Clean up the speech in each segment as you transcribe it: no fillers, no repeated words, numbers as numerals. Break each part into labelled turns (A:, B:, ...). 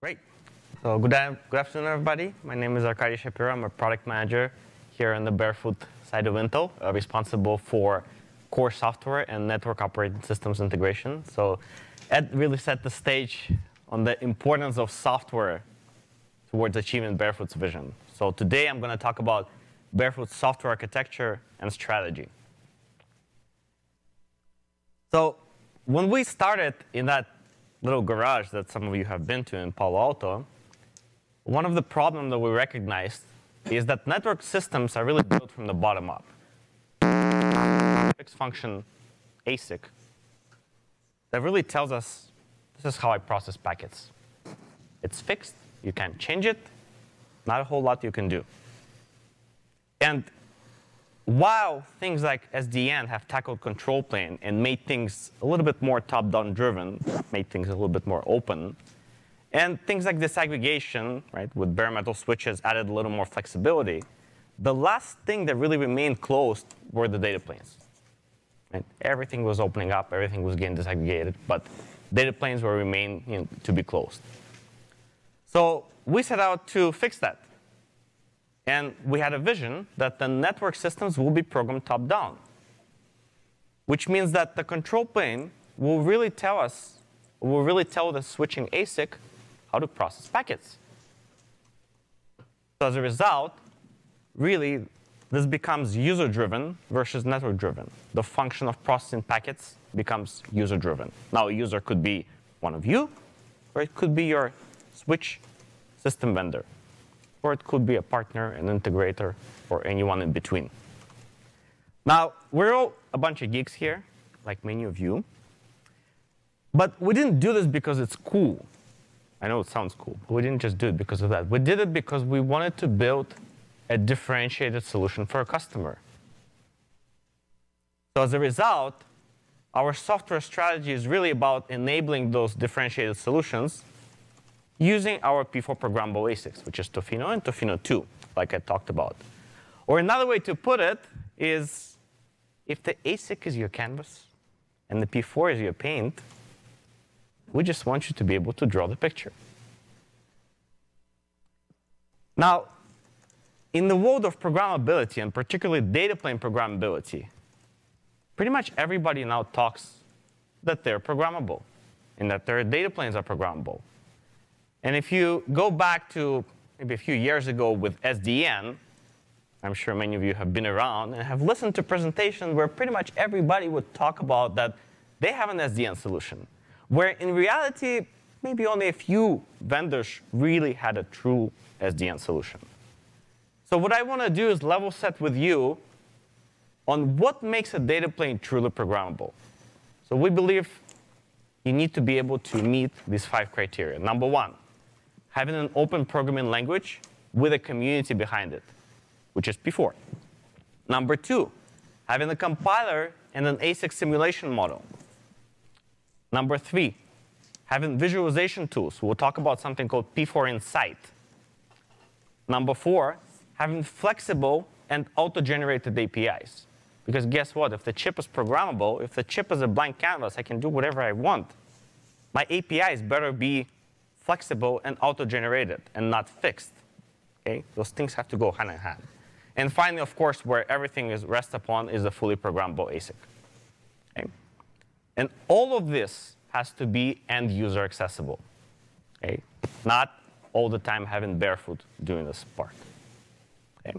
A: Great. So good afternoon, everybody. My name is Arkadiy Shapiro. I'm a product manager here on the Barefoot side of Intel, responsible for core software and network operating systems integration. So Ed really set the stage on the importance of software towards achieving Barefoot's vision. So today I'm going to talk about Barefoot's software architecture and strategy. So when we started in that little garage that some of you have been to in Palo Alto, one of the problems that we recognized is that network systems are really built from the bottom up. Fixed function ASIC that really tells us this is how I process packets. It's fixed. You can't change it. Not a whole lot you can do. And while things like SDN have tackled control plane and made things a little bit more top-down driven, made things a little bit more open, and things like disaggregation, right, with Baremetal switches added a little more flexibility, the last thing that really remained closed were the data planes. Right? Everything was opening up, everything was getting disaggregated, but data planes will remain to be closed. So we set out to fix that. And we had a vision that the network systems will be programmed top-down, which means that the control plane will really tell us, will really tell the switching ASIC how to process packets. So as a result, really, this becomes user-driven versus network-driven. The function of processing packets becomes user-driven. Now, a user could be one of you, or it could be your switch system vendor. Or it could be a partner, an integrator, or anyone in between. Now, we're all a bunch of geeks here, like many of you. But we didn't do this because it's cool. I know it sounds cool, but we didn't just do it because of that. We did it because we wanted to build a differentiated solution for a customer. So as a result, our software strategy is really about enabling those differentiated solutions using our P4 programmable ASICs, which is Tofino and Tofino 2, like I talked about. Or another way to put it is, if the ASIC is your canvas and the P4 is your paint, we just want you to be able to draw the picture. Now, in the world of programmability, and particularly data plane programmability, pretty much everybody now talks that they're programmable and that their data planes are programmable. And if you go back to maybe a few years ago with SDN, I'm sure many of you have been around and have listened to presentations where pretty much everybody would talk about that they have an SDN solution, where in reality, maybe only a few vendors really had a true SDN solution. So what I want to do is level set with you on what makes a data plane truly programmable. So we believe you need to be able to meet these 5 criteria. Number 1, having an open programming language with a community behind it, which is P4. Number 2, having a compiler and an ASIC simulation model. Number 3, having visualization tools. We'll talk about something called P4 Insight. Number 4, having flexible and auto-generated APIs. Because guess what? If the chip is programmable, if the chip is a blank canvas, I can do whatever I want. My APIs better be flexible and auto-generated and not fixed. Okay? Those things have to go hand in hand. And finally, of course, where everything is rests upon is a fully programmable ASIC. Okay? And all of this has to be end-user accessible. Okay? Not all the time having Barefoot doing this part. Okay?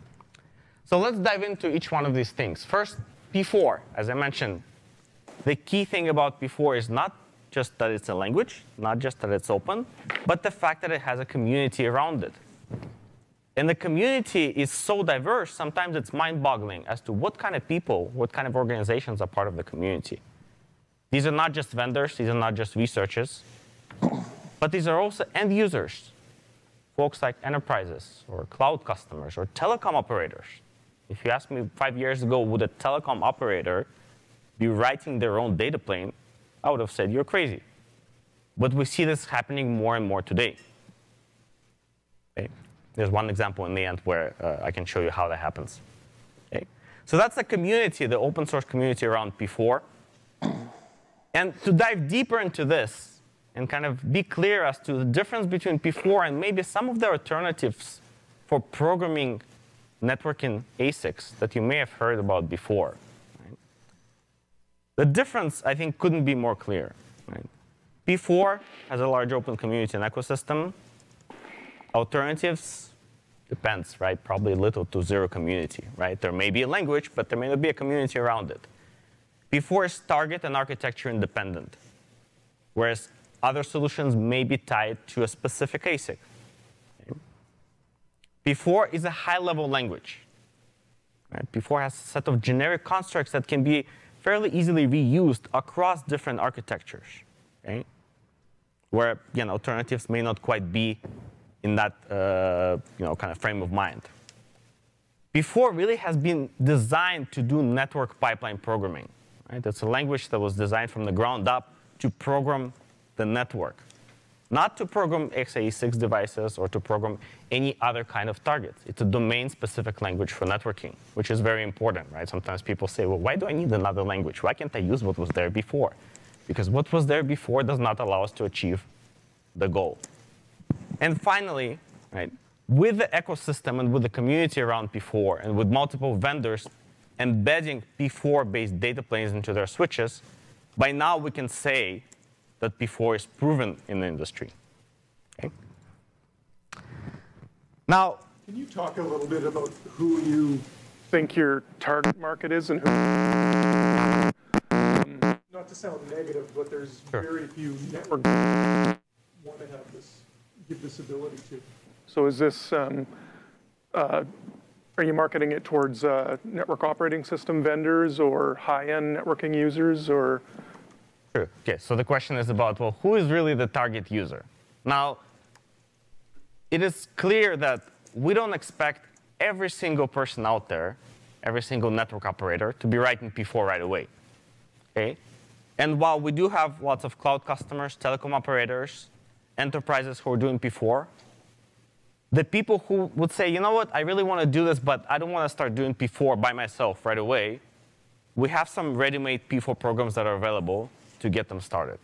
A: So let's dive into each one of these things. First, P4. As I mentioned, the key thing about P4 is not just that it's a language, not just that it's open, but the fact that it has a community around it. And the community is so diverse, sometimes it's mind-boggling as to what kind of people, what kind of organizations are part of the community. These are not just vendors, these are not just researchers, but these are also end users, folks like enterprises or cloud customers or telecom operators. If you asked me 5 years ago, would a telecom operator be writing their own data plane, I would have said, you're crazy. But we see this happening more and more today. Okay? There's one example in the end where I can show you how that happens. Okay? So that's the community, the open source community around P4. And to dive deeper into this and kind of be clear as to the difference between P4 and maybe some of the alternatives for programming networking ASICs that you may have heard about before. Right? The difference, I think, couldn't be more clear. Right? P4 has a large open community and ecosystem. Alternatives depends, right? Probably little to zero community, right? There may be a language, but there may not be a community around it. P4 is target and architecture independent, whereas other solutions may be tied to a specific ASIC. Okay? P4 is a high-level language. Right? P4 has a set of generic constructs that can be fairly easily reused across different architectures, okay? Where again, alternatives may not quite be in that kind of frame of mind. P4 really has been designed to do network pipeline programming. Right? It's a language that was designed from the ground up to program the network, not to program x86 devices or to program any other kind of targets. It's a domain-specific language for networking, which is very important. Right? Sometimes people say, well, why do I need another language? Why can't I use what was there before? Because what was there before does not allow us to achieve the goal. And finally, right, with the ecosystem and with the community around P4 and with multiple vendors embedding P4-based data planes into their switches, by now we can say that P4 is proven in the industry. Okay? Now,
B: can you talk a little bit about who you think your target market is and who? Not to sound negative, but there's very few network want to have this, give this ability to. So is this, are you marketing it towards network operating system vendors or high-end networking users, or?
A: Sure. Okay, so the question is about, well, who is really the target user? Now, it is clear that we don't expect every single person out there, every single network operator, to be writing P4 right away. Okay? And while we do have lots of cloud customers, telecom operators, enterprises who are doing P4, the people who would say, you know what, I really want to do this, but I don't want to start doing P4 by myself right away, we have some ready-made P4 programs that are available to get them started.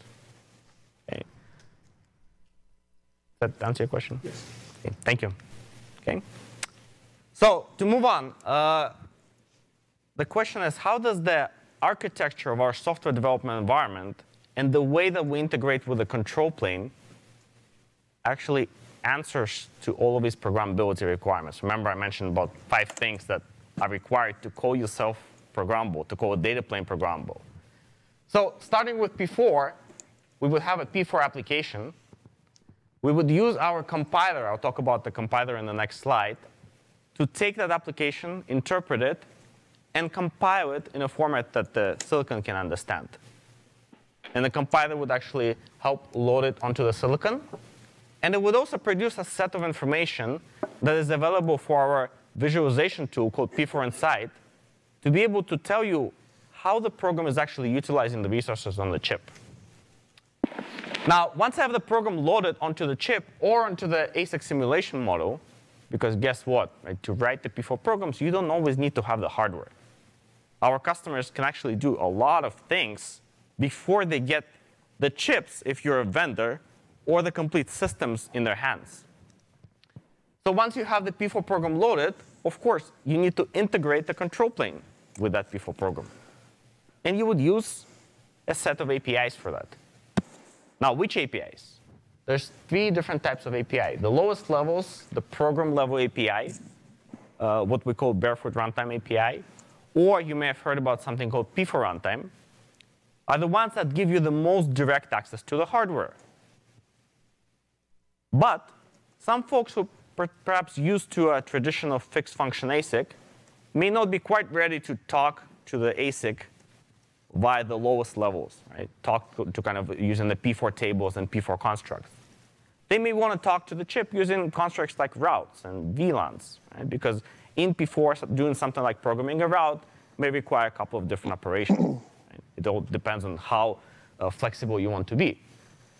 A: Okay. Does that answer your question?
B: Yes.
A: Okay, thank you. Okay. So to move on, the question is, how does the architecture of our software development environment and the way that we integrate with the control plane actually answers to all of these programmability requirements? Remember, I mentioned about 5 things that are required to call yourself programmable, to call a data plane programmable. So starting with P4, we would have a P4 application. We would use our compiler. I'll talk about the compiler in the next slide, to take that application, interpret it, and compile it in a format that the silicon can understand. And the compiler would actually help load it onto the silicon. And it would also produce a set of information that is available for our visualization tool called P4 Insight to be able to tell you how the program is actually utilizing the resources on the chip. Now, once I have the program loaded onto the chip or onto the ASIC simulation model, because guess what? Right, to write the P4 programs, you don't always need to have the hardware. Our customers can actually do a lot of things before they get the chips, if you're a vendor, or the complete systems in their hands. So once you have the P4 program loaded, of course, you need to integrate the control plane with that P4 program. And you would use a set of APIs for that. Now, which APIs? There's 3 different types of API. The lowest levels, the program level API, what we call Barefoot Runtime API, or you may have heard about something called P4 Runtime, are the ones that give you the most direct access to the hardware. But some folks who perhaps used to a traditional fixed function ASIC may not be quite ready to talk to the ASIC via the lowest levels, right? Talk to kind of using the P4 tables and P4 constructs. They may want to talk to the chip using constructs like routes and VLANs, right? Because in P4, doing something like programming a route may require a couple of different operations. Right? It all depends on how flexible you want to be.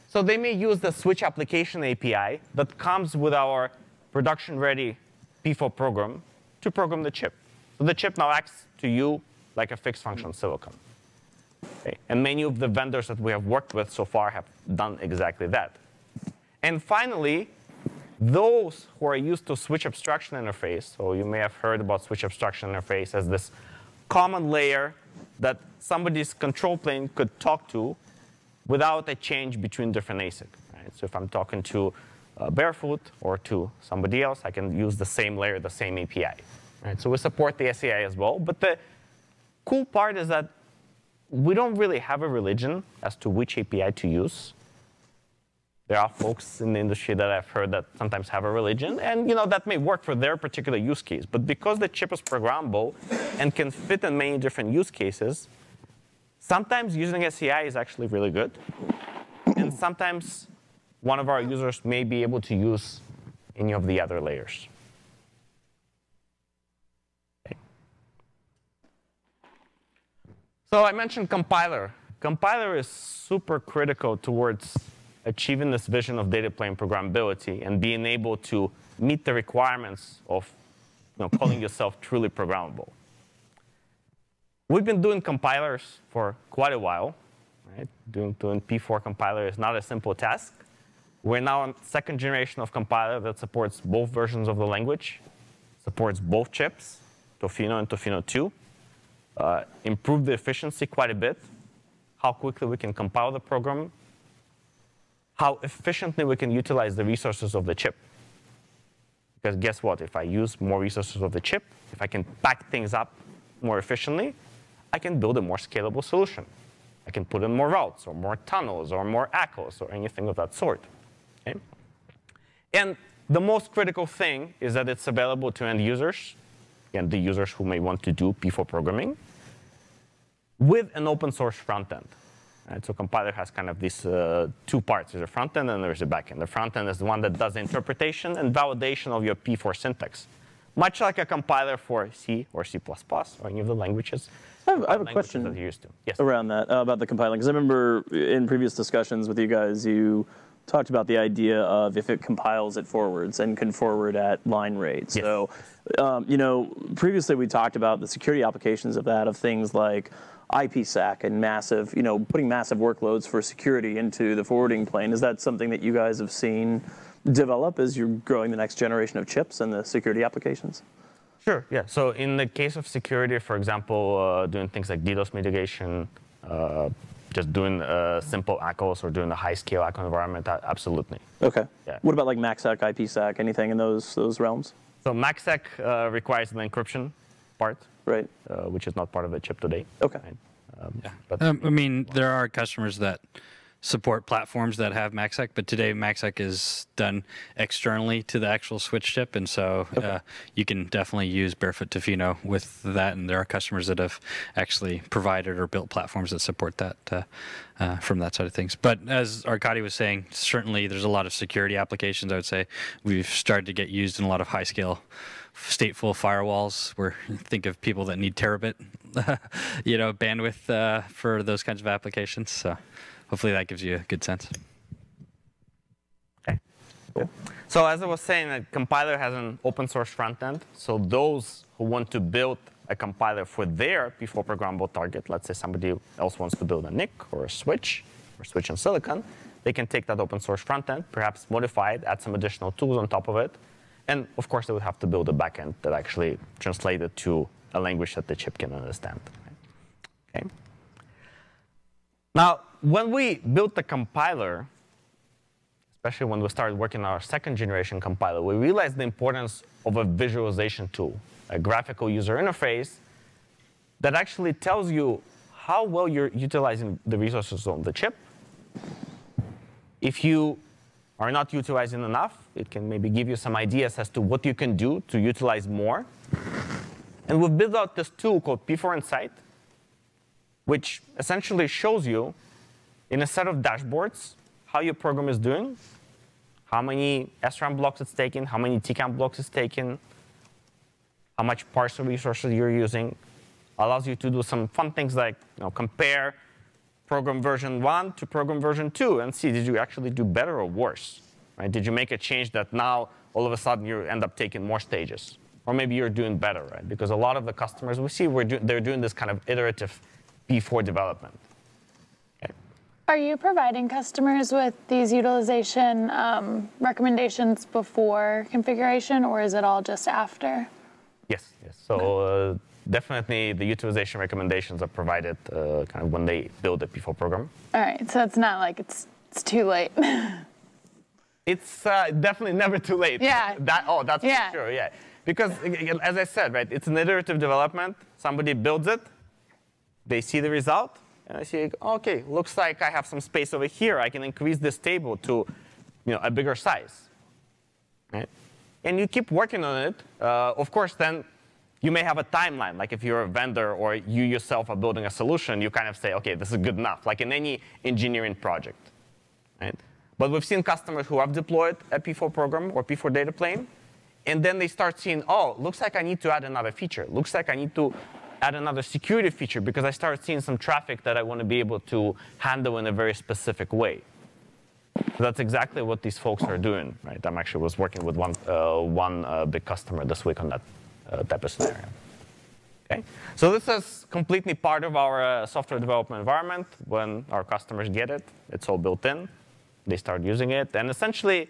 A: So they may use the switch application API that comes with our production-ready P4 program to program the chip. So the chip now acts to you like a fixed function silicon. Okay? And many of the vendors that we have worked with so far have done exactly that. And finally, those who are used to switch abstraction interface, so you may have heard about switch abstraction interface as this common layer that somebody's control plane could talk to without a change between different ASIC. Right? So if I'm talking to Barefoot or to somebody else, I can use the same layer, the same API. Right? So we support the SAI as well. But the cool part is that we don't really have a religion as to which API to use. There are folks in the industry that I've heard that sometimes have a religion, and that may work for their particular use case. But because the chip is programmable and can fit in many different use cases, sometimes using SCI is actually really good. And sometimes one of our users may be able to use any of the other layers. Okay. So I mentioned compiler. Compiler is super critical towards achieving this vision of data plane programmability and being able to meet the requirements of calling yourself truly programmable. We've been doing compilers for quite a while. Right? Doing P4 compiler is not a simple task. We're now on second generation of compiler that supports both versions of the language, supports both chips, Tofino and Tofino 2. Improved the efficiency quite a bit, how quickly we can compile the program, how efficiently we can utilize the resources of the chip. Because guess what? If I use more resources of the chip, if I can pack things up more efficiently, I can build a more scalable solution. I can put in more routes, or more tunnels, or more ACLs, or anything of that sort. Okay? And the most critical thing is that it's available to end users, again, the users who may want to do P4 programming, with an open source front end. Right, so compiler has kind of these two parts. There's a front end and there's a back end. The front end is the one that does the interpretation and validation of your P4 syntax, much like a compiler for C or C++ or any of the languages.
C: I have a question
A: that you're used to. Yes.
C: Around that, about the compiling. Because I remember in previous discussions with you guys, you talked about the idea of if it compiles it forwards and can forward at line rate.
A: Yes.
C: So, previously we talked about the security applications of that, of things like IPsec and massive, putting massive workloads for security into the forwarding plane. Is that something that you guys have seen develop as you're growing the next generation of chips and the security applications?
A: Sure, yeah. So in the case of security, for example, doing things like DDoS mitigation, just doing simple ACLs or doing a high-scale ACL environment, absolutely.
C: Okay.
A: Yeah.
C: What about like MACsec, IPsec, anything in those realms?
A: So MACsec requires the encryption part,
C: right?
A: Which is not part of the chip today.
C: Okay.
A: Right?
D: But I mean, there are customers that support platforms that have MACsec, but today MACsec is done externally to the actual switch chip, and so you can definitely use Barefoot Tofino with that, and there are customers that have actually provided or built platforms that support that from that side of things. But as Arkadiy was saying, certainly there's a lot of security applications, I would say. We've started to get used in a lot of high-scale stateful firewalls, where think of people that need terabit bandwidth for those kinds of applications. So hopefully that gives you a good sense.
A: Okay, cool. So as I was saying, a compiler has an open source front end. So those who want to build a compiler for their P4 programmable target, let's say somebody else wants to build a NIC or a switch on silicon, they can take that open source front end, perhaps modify it, add some additional tools on top of it. And of course, they would have to build a backend that actually translated to a language that the chip can understand. Okay. Now, when we built the compiler, especially when we started working on our second generation compiler, we realized the importance of a visualization tool, a graphical user interface that actually tells you how well you're utilizing the resources on the chip. If you are not utilizing enough, it can maybe give you some ideas as to what you can do to utilize more. And we've built out this tool called P4 Insight, which essentially shows you in a set of dashboards how your program is doing, how many SRAM blocks it's taking, how many TCAM blocks it's taking, how much parser resources you're using. Allows you to do some fun things like compare program version 1 to program version 2 and see, did you actually do better or worse? Right? Did you make a change that now all of a sudden you end up taking more stages? Or maybe you're doing better, right? Because a lot of the customers we see, they're doing this kind of iterative P4 development.
E: Are you providing customers with these utilization recommendations before configuration, or is it all just after?
A: Yes, yes. So definitely the utilization recommendations are provided kind of when they build a P4 program.
E: All right, so it's not like it's too late.
A: It's definitely never too late.
E: Yeah.
A: That's for sure, yeah. Because, as I said, right, it's an iterative development. Somebody builds it, they see the result, and I see, OK, looks like I have some space over here. I can increase this table to a bigger size. Right? And you keep working on it. Of course, then you may have a timeline. Like if you're a vendor or you yourself are building a solution, you kind of say, OK, this is good enough, like in any engineering project. Right? But we've seen customers who have deployed a P4 program or P4 data plane, and then they start seeing, oh, looks like I need to add another feature. Looks like I need to add another security feature because I started seeing some traffic that I want to be able to handle in a very specific way. So that's exactly what these folks are doing. Right? I'm actually was working with one big customer this week on that type of scenario. Okay? So this is completely part of our software development environment. When our customers get it, it's all built in. They start using it. And essentially,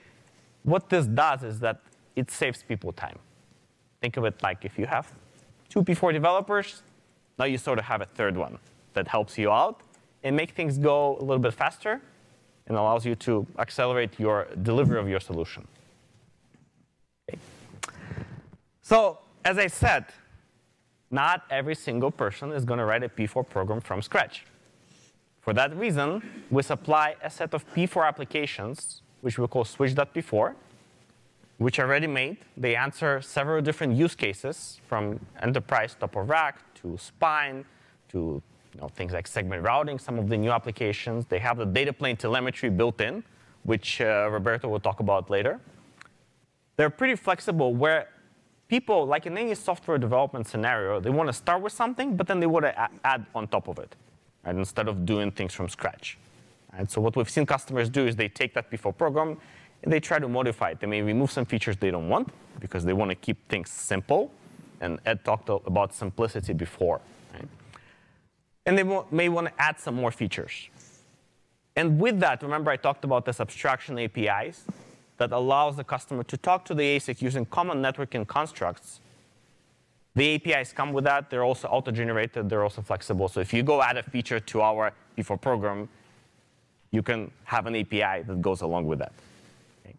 A: what this does is that it saves people time. Think of it like if you have 2 P4 developers, now you sort of have a third one that helps you out and make things go a little bit faster and allows you to accelerate your delivery of your solution. Okay. So as I said, not every single person is going to write a P4 program from scratch. For that reason, we supply a set of P4 applications, which we call switch.p4, which are ready-made. They answer several different use cases, from enterprise top-of-rack to spine to things like segment routing, some of the new applications. They have the data plane telemetry built in, which Roberto will talk about later. They're pretty flexible, where people, like in any software development scenario, they want to start with something, but then they want to add on top of it. Right, instead of doing things from scratch. And so what we've seen customers do is they take that P4 program and they try to modify it. They may remove some features they don't want because they want to keep things simple. And Ed talked about simplicity before. Right? And they may want to add some more features. And with that, remember I talked about this abstraction APIs that allows the customer to talk to the ASIC using common networking constructs. The APIs come with that. They're also auto-generated. They're also flexible. So if you go add a feature to our P4 program, you can have an API that goes along with that. Okay.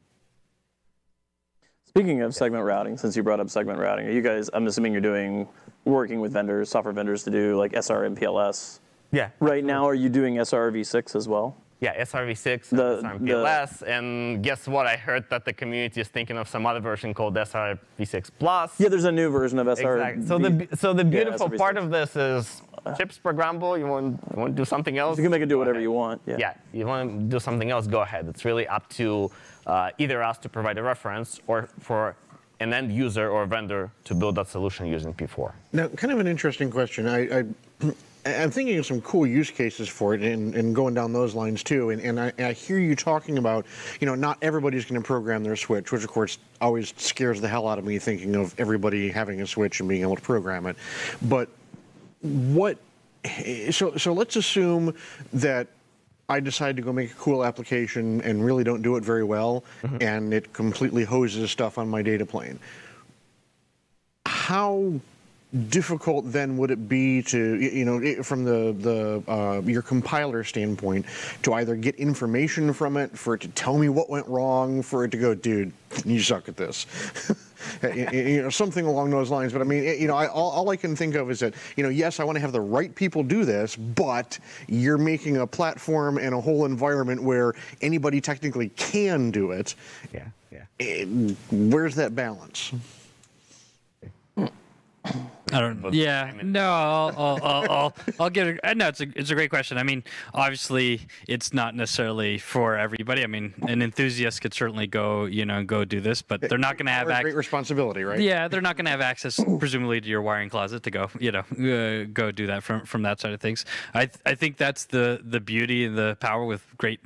C: Speaking of segment routing, since you brought up segment routing, are you guys, I'm assuming you're working with vendors, software vendors to do like SR-MPLS?
A: Yeah.
C: Right now, are you doing SRv6 as well?
A: Yeah, SRv6 and SRMPLS. And guess what? I heard that the community is thinking of some other version called SRv6 Plus.
C: Yeah, there's a new version of SR.
A: Exactly. So the beautiful part of this is chips programmable. You want to do something else?
C: You can make it do whatever you want.
A: Yeah, you want to do something else, go ahead. It's really up to either us to provide a reference or for an end user or vendor to build that solution using P4.
F: Now, kind of an interesting question. I'm thinking of some cool use cases for it and going down those lines too. And I hear you talking about, not everybody's going to program their switch, which of course always scares the hell out of me thinking of everybody having a switch and being able to program it. But so let's assume that I decide to go make a cool application and really don't do it very well, and it completely hoses stuff on my data plane. How difficult then would it be to, from your compiler standpoint, to either get information from it, for it to tell me what went wrong, for it to go, dude, you suck at this, something along those lines. But I mean, all I can think of is that, yes, I want to have the right people do this, but you're making a platform and a whole environment where anybody technically can do it.
A: Yeah.
F: Where's that balance?
D: I don't know. Yeah, no, I'll get it. No, it's a great question. I mean, obviously, it's not necessarily for everybody. I mean, an enthusiast could certainly go do this, but they're not going to have
F: great responsibility, right?
D: Yeah, they're not going to have access, presumably, to your wiring closet to go, go do that from that side of things. I think that's the beauty and the power with great,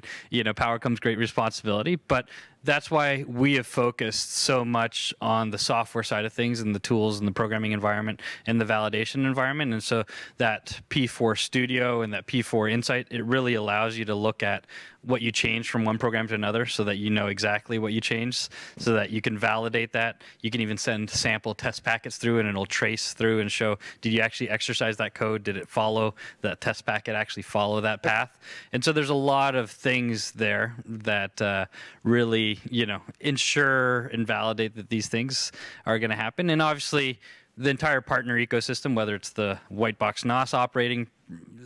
D: power comes great responsibility. But that's why we have focused so much on the software side of things and the tools and the programming environment and the validation environment. And so that P4 Studio and that P4 Insight, it really allows you to look at what you changed from one program to another so that you know exactly what you changed, so that you can validate that. You can even send sample test packets through and it'll trace through and show, did you actually exercise that code? Did it follow that test packet, actually follow that path? And so there's a lot of things there that really, ensure and validate that these things are going to happen. And obviously, the entire partner ecosystem, whether it's the white box NOS operating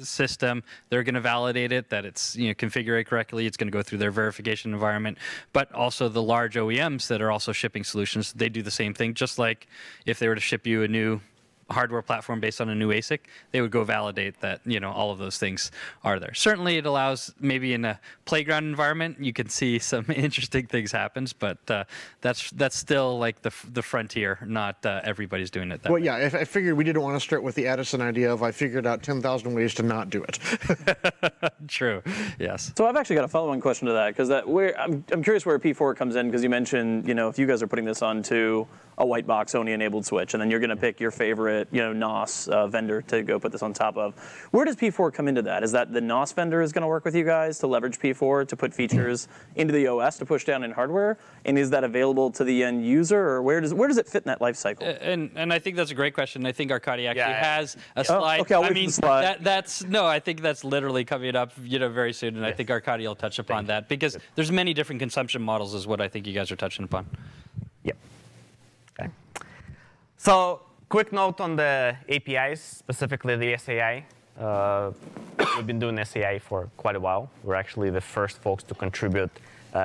D: system, they're going to validate it, that it's configure it correctly. It's going to go through their verification environment. But also the large OEMs that are also shipping solutions, they do the same thing. Just like if they were to ship you a new hardware platform based on a new ASIC, they would go validate that all of those things are there. Certainly, it allows maybe in a playground environment you can see some interesting things happen, but that's still like the frontier. Not everybody's doing it that way.
F: Well, yeah, I figured we didn't want to start with the Addison idea of I figured out 10,000 ways to not do it.
D: True. Yes.
C: So I've actually got a follow-on question to that, because I'm curious where P4 comes in, because you mentioned if you guys are putting this onto a white box only enabled switch, and then you're going to pick your favorite NOS vendor to go put this on top of. Where does P4 come into that? Is that the NOS vendor is going to work with you guys to leverage P4 to put features into the OS to push down in hardware? And is that available to the end user, or where does it fit in that life cycle?
D: And I think that's a great question. I think Arkadiy actually has a slide.
C: Okay, I'll wait for the slide.
D: I think that's literally coming up very soon, and I think Arkadiy will touch upon that, because there's many different consumption models is what I think you guys are touching upon.
A: Yep. Okay. So quick note on the APIs, specifically the SAI. We've been doing SAI for quite a while. We're actually the first folks to contribute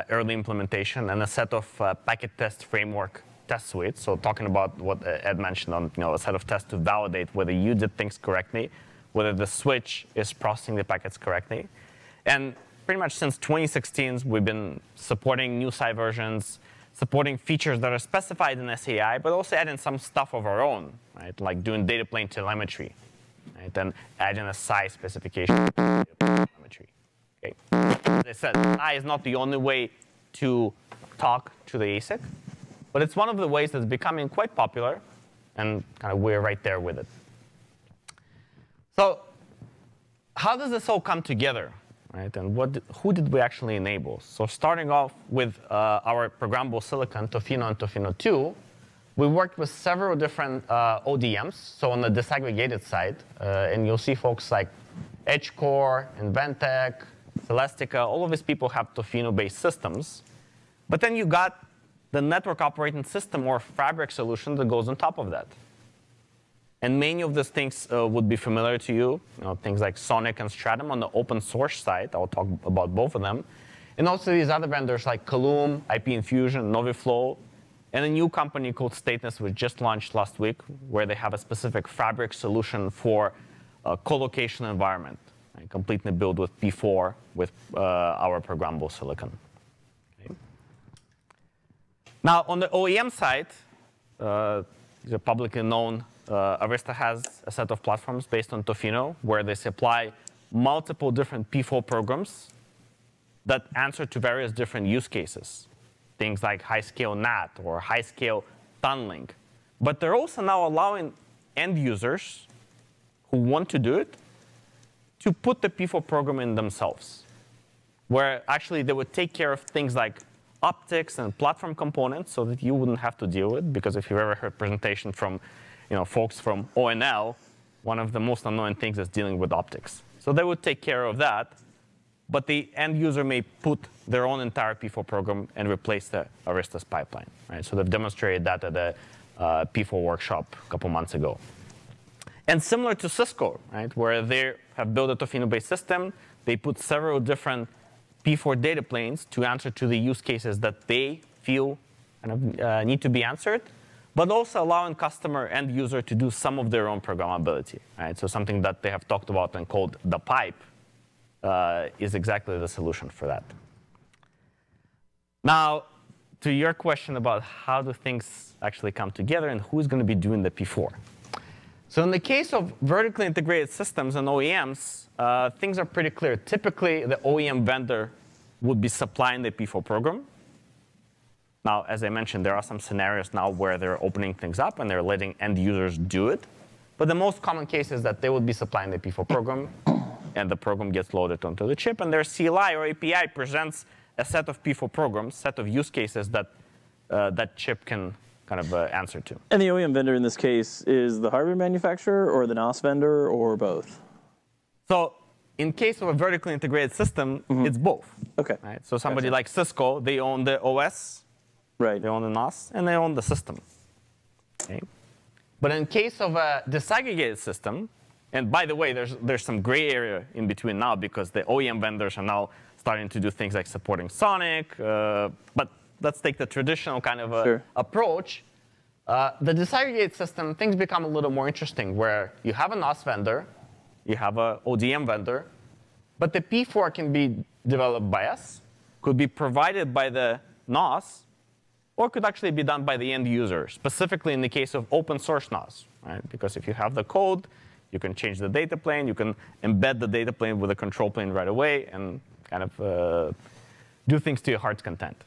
A: early implementation and a set of packet test framework test suites. So talking about what Ed mentioned on a set of tests to validate whether you did things correctly, whether the switch is processing the packets correctly. And pretty much since 2016, we've been supporting new SAI versions, supporting features that are specified in SAI, but also adding some stuff of our own, right? Like doing data plane telemetry, right? And adding a SAI specification to data plane telemetry. Okay. As I said, SAI is not the only way to talk to the ASIC, but it's one of the ways that's becoming quite popular, and kind of we're right there with it. So how does this all come together? Right? And who did we actually enable? So starting off with our programmable silicon, Tofino and Tofino 2, we worked with several different ODMs. So on the disaggregated side, and you'll see folks like EdgeCore, Inventec, Celestica, all of these people have Tofino-based systems. But then you got the network operating system or fabric solution that goes on top of that. And many of these things would be familiar to you, things like Sonic and Stratum on the open source side. I'll talk about both of them. And also these other vendors like Kaloom, IP Infusion, Noviflow, and a new company called Stateless, which just launched last week, where they have a specific fabric solution for a co-location environment, right? Completely built with P4 with our programmable silicon. Okay. Now, on the OEM side, these are publicly known. Arista has a set of platforms based on Tofino where they supply multiple different P4 programs that answer to various different use cases, things like high-scale NAT or high-scale tunneling. But they're also now allowing end users who want to do it to put the P4 program in themselves, where actually they would take care of things like optics and platform components so that you wouldn't have to deal with, because if you've ever heard presentation from folks from ONL, one of the most annoying things is dealing with optics. So they would take care of that, but the end user may put their own entire P4 program and replace the Arista's pipeline. Right? So they've demonstrated that at the P4 workshop a couple months ago. And similar to Cisco, right, where they have built a Tofino-based system, they put several different P4 data planes to answer to the use cases that they feel kind of, need to be answered, but also allowing customer and user to do some of their own programmability. Right? So something that they have talked about and called the pipe is exactly the solution for that. Now, to your question about how do things actually come together and who's going to be doing the P4. So in the case of vertically integrated systems and OEMs, things are pretty clear. Typically, the OEM vendor would be supplying the P4 program. Now, as I mentioned, there are some scenarios now where they're opening things up and they're letting end users do it. But the most common case is that they would be supplying the P4 program, and the program gets loaded onto the chip, and their CLI or API presents a set of P4 programs, set of use cases that that chip can kind of answer to.
C: And the OEM vendor in this case is the hardware manufacturer or the NOS vendor or both?
A: So in case of a vertically integrated system, it's both.
C: Okay.
A: Right? So somebody like Cisco, they own the OS,
C: right.
A: They own the NOS, and they own the system. Okay? But in case of a disaggregated system, and by the way, there's some gray area in between now because the OEM vendors are now starting to do things like supporting Sonic. But let's take the traditional kind of approach. The disaggregated system, things become a little more interesting where you have a NOS vendor, you have an ODM vendor, but the P4 can be developed by us, could be provided by the NOS, or could actually be done by the end user, specifically in the case of open source NOS, right? Because if you have the code, you can change the data plane, you can embed the data plane with a control plane right away, and kind of do things to your heart's content.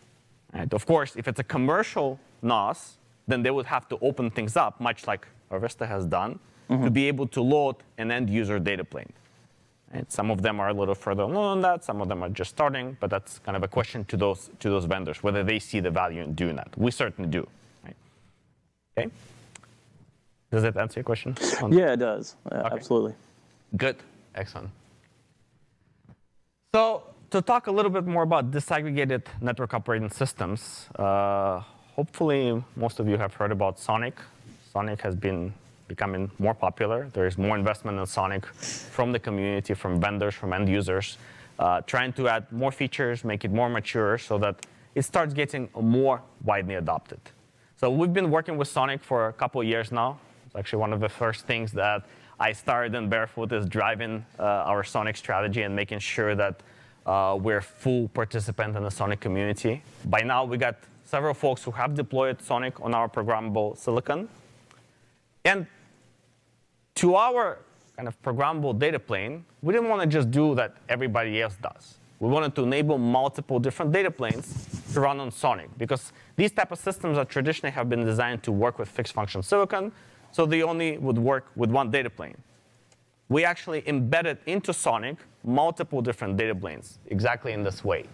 A: Right? Of course, if it's a commercial NOS, then they would have to open things up, much like Arista has done, to be able to load an end user data plane. Right? Some of them are a little further along on that, some of them are just starting, but that's kind of a question to those vendors, whether they see the value in doing that. We certainly do. Right? Okay? Does that answer your question?
C: Yeah, it does.
A: Okay.
C: Absolutely.
A: Good. Excellent. So to talk a little bit more about disaggregated network operating systems, hopefully most of you have heard about Sonic. Sonic has been becoming more popular. There is more investment in Sonic from the community, from vendors, from end users, trying to add more features, make it more mature so that it starts getting more widely adopted. So we've been working with Sonic for a couple of years now. It's actually one of the first things that I started in Barefoot is driving our Sonic strategy and making sure that we're full participant in the Sonic community. By now, we got several folks who have deployed Sonic on our programmable silicon. And to our kind of programmable data plane, we didn't want to just do that everybody else does. We wanted to enable multiple different data planes to run on Sonic, because these type of systems that traditionally have been designed to work with fixed function silicon, so they only would work with one data plane. We actually embedded into Sonic multiple different data planes, exactly in this way.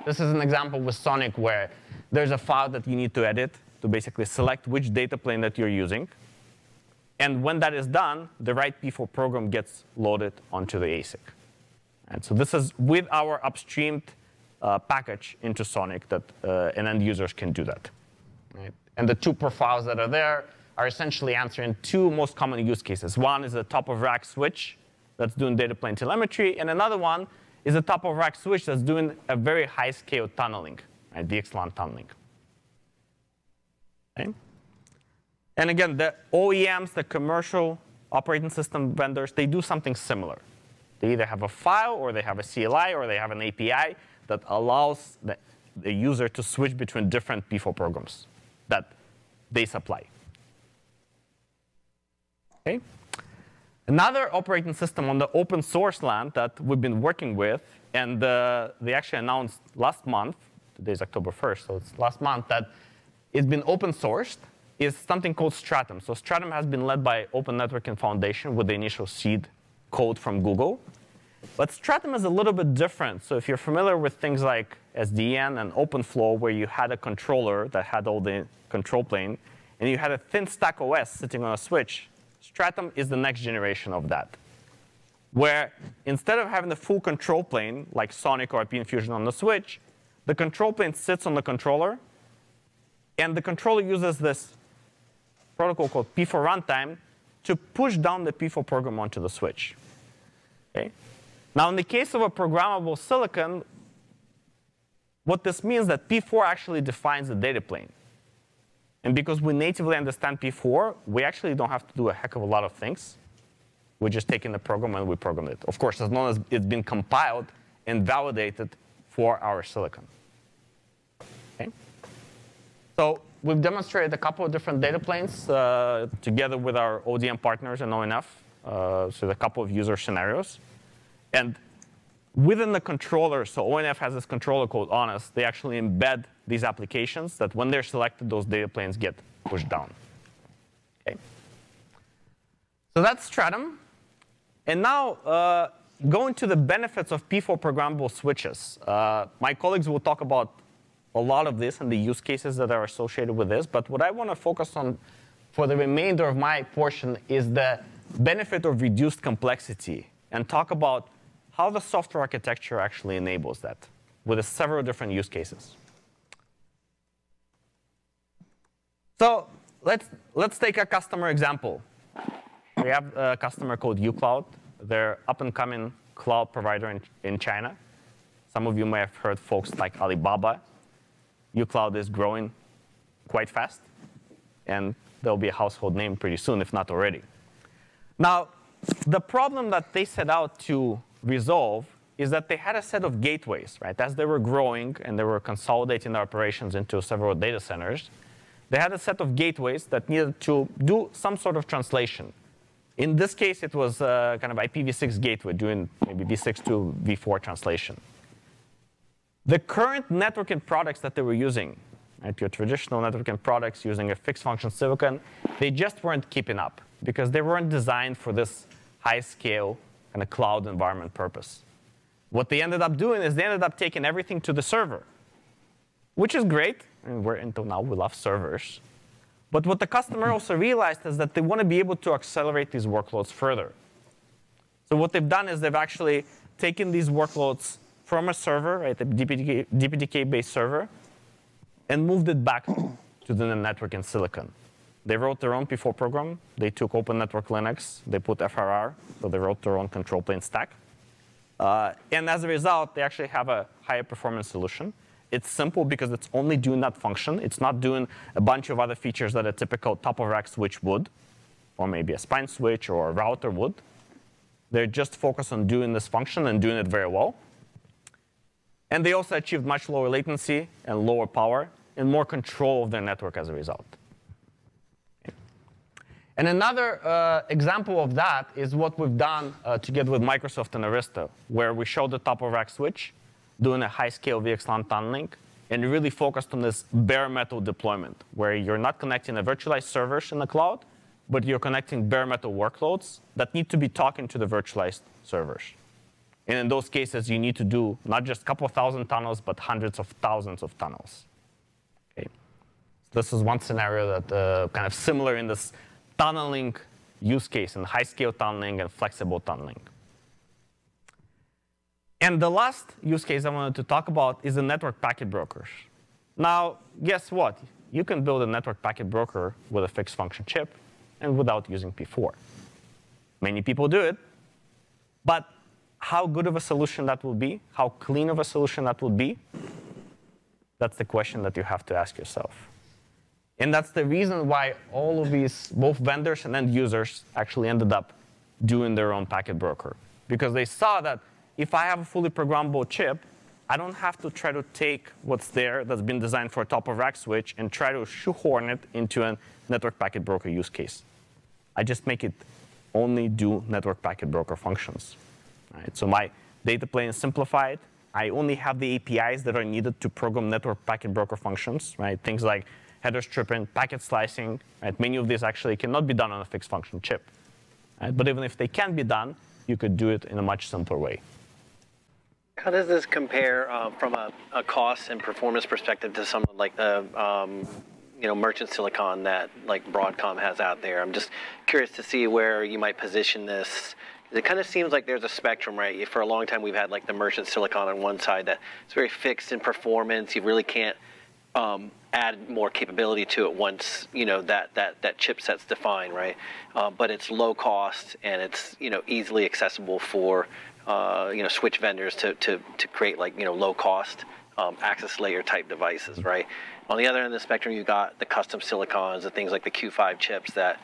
A: This is an example with Sonic where there's a file that you need to edit to basically select which data plane that you're using. And when that is done, the right P4 program gets loaded onto the ASIC. And so this is with our upstreamed package into Sonic that an end users can do that. Right? And the two profiles that are there are essentially answering two most common use cases. One is a top-of-rack switch that's doing data plane telemetry, and another one is a top-of-rack switch that's doing a very high-scale tunneling, right? VXLAN tunneling. Okay? And again, the OEMs, the commercial operating system vendors, they do something similar. They either have a file, or they have a CLI, or they have an API that allows the user to switch between different P4 programs that they supply. Okay? Another operating system on the open source land that we've been working with, and they actually announced last month, today's October 1st, so it's last month, that it's been open sourced, is something called Stratum. So Stratum has been led by Open Networking Foundation with the initial seed code from Google. But Stratum is a little bit different. So if you're familiar with things like SDN and OpenFlow, where you had a controller that had all the control plane, and you had a thin stack OS sitting on a switch, Stratum is the next generation of that, where instead of having the full control plane, like Sonic or IP Infusion on the switch, the control plane sits on the controller, and the controller uses this protocol called P4 runtime to push down the P4 program onto the switch. Okay? Now, in the case of a programmable silicon, what this means is that P4 actually defines the data plane. And because we natively understand P4, we actually don't have to do a heck of a lot of things. We just take in the program and we program it. Of course, as long as it's been compiled and validated for our silicon. Okay? So we've demonstrated a couple of different data planes together with our ODM partners and ONF. So a couple of user scenarios. And within the controller, so ONF has this controller called Honest. They actually embed these applications that when they're selected, those data planes get pushed down. Okay. So that's Stratum. And now, going to the benefits of P4 programmable switches. My colleagues will talk about a lot of this and the use cases that are associated with this. But what I want to focus on for the remainder of my portion is the benefit of reduced complexity and talk about how the software architecture actually enables that with several different use cases. So let's take a customer example. We have a customer called uCloud. They're up-and-coming cloud provider in China. Some of you may have heard folks like Alibaba. uCloud is growing quite fast, and they'll be a household name pretty soon, if not already. Now, the problem that they set out to resolve is that they had a set of gateways, right? As they were growing and they were consolidating their operations into several data centers, they had a set of gateways that needed to do some sort of translation. In this case, it was kind of IPv6 gateway doing maybe v6 to v4 translation. The current networking products that they were using, right, your traditional networking products using a fixed function silicon, they just weren't keeping up because they weren't designed for this high-scale kind of cloud environment purpose. What they ended up doing is they ended up taking everything to the server, which is great. And until now, we love servers. But what the customer also realized is that they want to be able to accelerate these workloads further. So what they've done is they've actually taken these workloads from a server, right, a DPDK-based server, and moved it back to the network in silicon. They wrote their own P4 program. They took Open Network Linux. They put FRR, so they wrote their own control plane stack. And as a result, they actually have a higher performance solution. It's simple because it's only doing that function. It's not doing a bunch of other features that a typical top-of-rack switch would, or maybe a spine switch or a router would. They're just focused on doing this function and doing it very well. And they also achieved much lower latency and lower power and more control of their network as a result. And another example of that is what we've done together with Microsoft and Arista, where we showed the top-of-rack switch doing a high-scale VXLAN tunneling and really focused on this bare metal deployment, where you're not connecting a virtualized servers in the cloud, but you're connecting bare metal workloads that need to be talking to the virtualized servers. And in those cases, you need to do not just a couple of thousand tunnels, but hundreds of thousands of tunnels. Okay. So this is one scenario that kind of similar in this tunneling use case, and high-scale tunneling and flexible tunneling. And the last use case I wanted to talk about is the network packet brokers. Now, guess what? You can build a network packet broker with a fixed function chip and without using P4. Many people do it. But how good of a solution that will be, how clean of a solution that will be, that's the question that you have to ask yourself. And that's the reason why all of these, both vendors and end users, actually ended up doing their own packet broker. Because they saw that if I have a fully programmable chip, I don't have to try to take what's there that's been designed for a top-of-rack switch and try to shoehorn it into a network packet broker use case. I just make it only do network packet broker functions. Right? So my data plane is simplified. I only have the APIs that are needed to program network packet broker functions, right? Things like header stripping, packet slicing. Right? Many of these actually cannot be done on a fixed function chip. Right? But even if they can be done, you could do it in a much simpler way.
G: How does this compare from a cost and performance perspective to some of like the merchant silicon that like Broadcom has out there? I'm just curious to see where you might position this. It kind of seems like there's a spectrum, right? For a long time, we've had like the merchant silicon on one side that it's very fixed in performance. You really can't add more capability to it once that chipset's defined, right? But it's low cost and it's easily accessible for switch vendors to create like low cost access layer type devices, right? On the other end of the spectrum, you've got the custom silicons and things like the Q5 chips that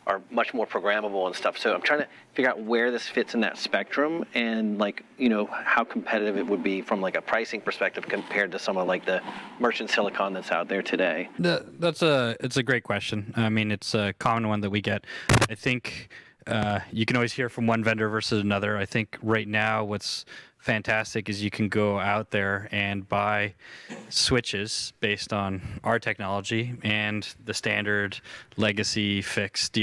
G: are much more programmable and stuff. So I'm trying to figure out where this fits in that spectrum and like, how competitive it would be from like a pricing perspective compared to some of like the merchant silicon that's out there today.
D: It's a great question. I mean, it's a common one that we get. I think you can always hear from one vendor versus another. I think right now what's fantastic is you can go out there and buy switches based on our technology and the standard legacy fixed,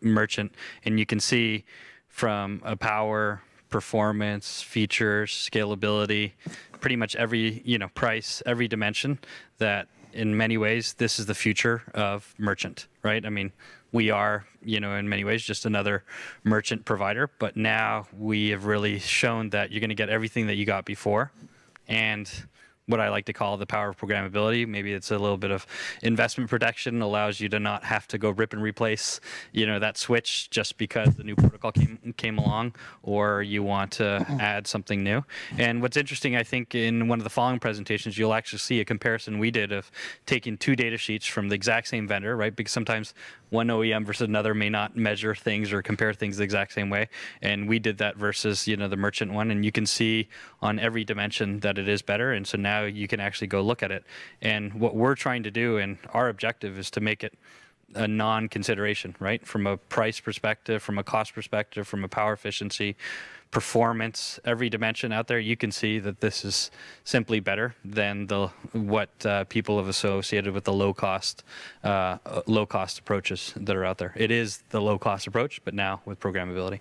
D: merchant, and you can see from a power, performance, features, scalability, pretty much every, price, every dimension, that in many ways this is the future of merchant, right? I mean, we are, in many ways just another merchant provider, but now we have really shown that you're going to get everything that you got before, and what I like to call the power of programmability. Maybe it's a little bit of investment protection, allows you to not have to go rip and replace, that switch just because the new protocol came along, or you want to add something new. And what's interesting, I think, in one of the following presentations, you'll actually see a comparison we did of taking two data sheets from the exact same vendor, right? Because sometimes one OEM versus another may not measure things or compare things the exact same way. And we did that versus, the merchant one. And you can see on every dimension that it is better. And so now you can actually go look at it. And what we're trying to do, and our objective, is to make it a non-consideration, right? From a price perspective, from a cost perspective, from a power efficiency, performance, every dimension out there, you can see that this is simply better than what people have associated with the low cost approaches that are out there. It is the low cost approach, but now with programmability.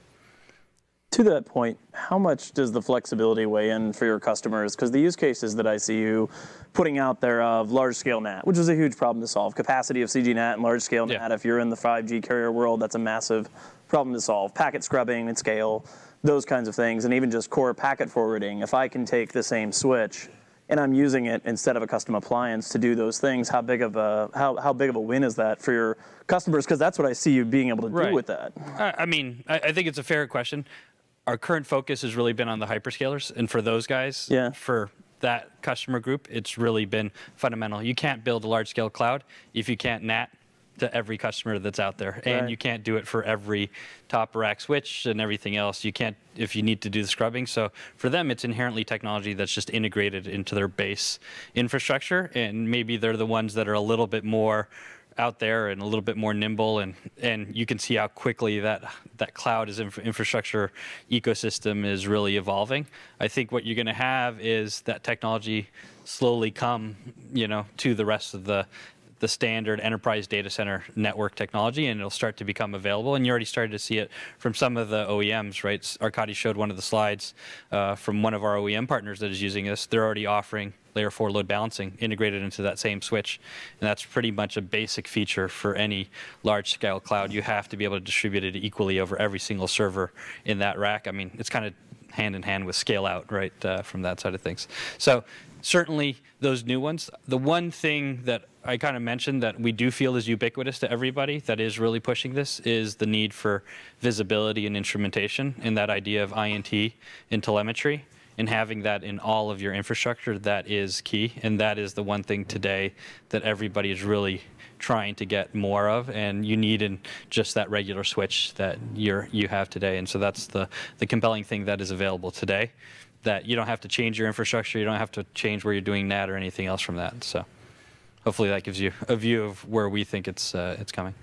C: To that point, how much does the flexibility weigh in for your customers? Because the use cases that I see you putting out there of large-scale NAT, which is a huge problem to solve. Capacity of CGNAT and large-scale NAT, if you're in the 5G carrier world, that's a massive problem to solve. Packet scrubbing at scale, those kinds of things, and even just core packet forwarding. If I can take the same switch and I'm using it instead of a custom appliance to do those things, how big of a win is that for your customers? Because that's what I see you being able to do with that.
D: I mean, I think it's a fair question. Our current focus has really been on the hyperscalers, and for those guys, for that customer group, it's really been fundamental. You can't build a large-scale cloud if you can't NAT to every customer that's out there, and you can't do it for every top rack switch and everything else. You can't if you need to do the scrubbing. So for them, it's inherently technology that's just integrated into their base infrastructure, and maybe they're the ones that are a little bit more out there and a little bit more nimble, and you can see how quickly that cloud infrastructure ecosystem is really evolving. I think what you're going to have is that technology slowly come, to the rest of the standard enterprise data center network technology, and it'll start to become available. And you already started to see it from some of the OEMs, right? Arkadiy showed one of the slides from one of our OEM partners that is using this. They're already offering layer 4 load balancing integrated into that same switch. And that's pretty much a basic feature for any large scale cloud. You have to be able to distribute it equally over every single server in that rack. I mean, it's kind of hand in hand with scale out, right, from that side of things. So certainly those new ones. The one thing that I kind of mentioned that we do feel is ubiquitous to everybody that is really pushing this is the need for visibility and instrumentation, and that idea of INT in telemetry, and having that in all of your infrastructure. That is key, and that is the one thing today that everybody is really trying to get more of, and you need in just that regular switch that you have today. And so that's the compelling thing that is available today, that you don't have to change your infrastructure, you don't have to change where you're doing NAT or anything else from that. So hopefully that gives you a view of where we think it's coming.